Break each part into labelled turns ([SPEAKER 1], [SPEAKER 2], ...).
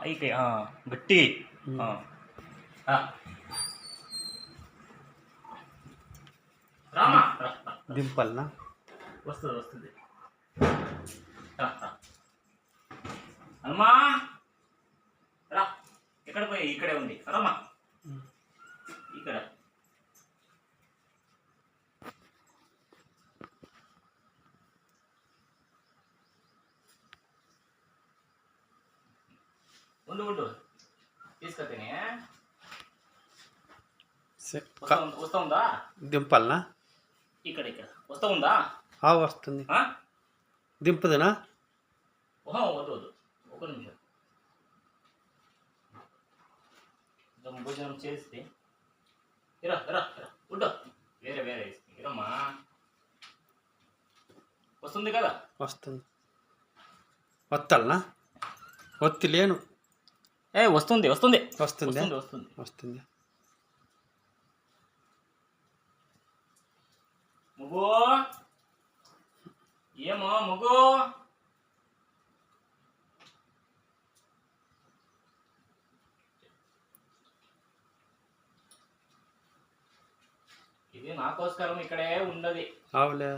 [SPEAKER 1] అయితే గట్టి రామా
[SPEAKER 2] దింపాలనా?
[SPEAKER 1] వస్తుంది వస్తుంది. అమ్మా రా, ఎక్కడ పోయి? ఇక్కడే ఉంది. రమ్మా ఇక్కడ. ఉండు ఉండు, తీసుకొస్తేనే వస్తా ఉందా?
[SPEAKER 2] దింపాలనా?
[SPEAKER 1] ఇక్కడ ఇక్కడ వస్తా ఉందా?
[SPEAKER 2] వస్తుంది. దింపుదనా?
[SPEAKER 1] వద్దు వద్దు, ఒక నిమిషం. భోజనం చేస్తే ఇరా రా రా, ఉండు. వేరే వేరే ఇరమ్మా. వస్తుంది కదా?
[SPEAKER 2] వస్తుంది. వత్తాలనా? ఒత్తి లేను.
[SPEAKER 1] వస్తుంది వస్తుంది
[SPEAKER 2] వస్తుంది
[SPEAKER 1] వస్తుంది
[SPEAKER 2] వస్తుంది.
[SPEAKER 1] ముగ్గు ఏమో ముగ్గు. ఇది నాకోస్కరం ఇక్కడే ఉండదు.
[SPEAKER 2] అవులే.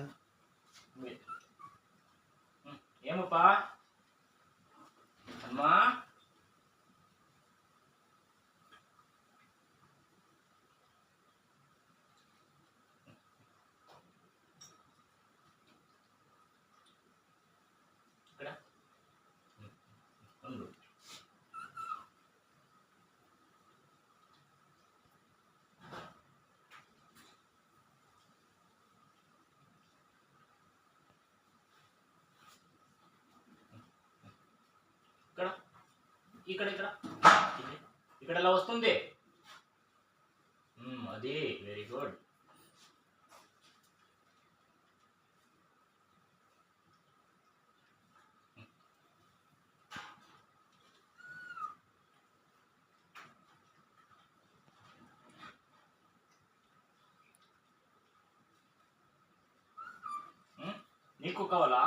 [SPEAKER 1] ఏమప్పా అమ్మా? ఇక్కడ ఉండు. ఇక్కడ ఇక్కడ ఇక్కడ ఇక్కడ ఎలా వస్తుంది? అది వెరీ గుడ్. నీకు కావాలా?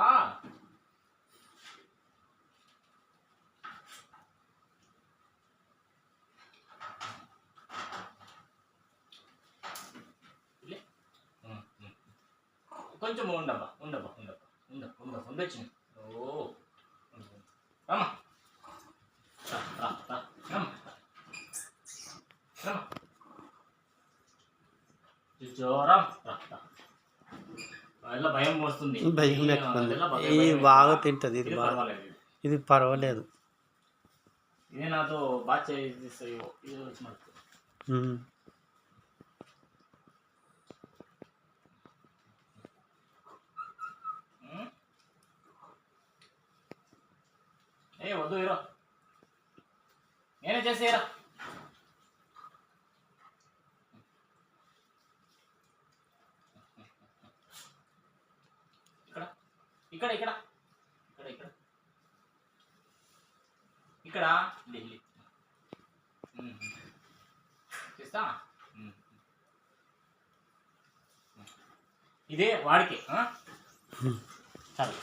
[SPEAKER 1] కొంచెం ఉండబ్బా ఉండబ్బా ఉండబ్బా ఉండొచ్చు. రమ్మా జ్వరం ఇలా భయం వస్తుంది.
[SPEAKER 2] భయం లేకపోతే ఇది బాగా తింటుంది. ఇది పర్వాలేదు.
[SPEAKER 1] ఇది నాతో బాగా చేస్తాయో ఇది వచ్చినట్టు. వద్దు హీరో, నేనే చేసేయరా. ఇక్కడ ఇక్కడ ఇక్కడ ఇక్కడ ఇక్కడ ఇక్కడ ఢిల్లీ చేస్తా. ఇదే వాడికి చాలు.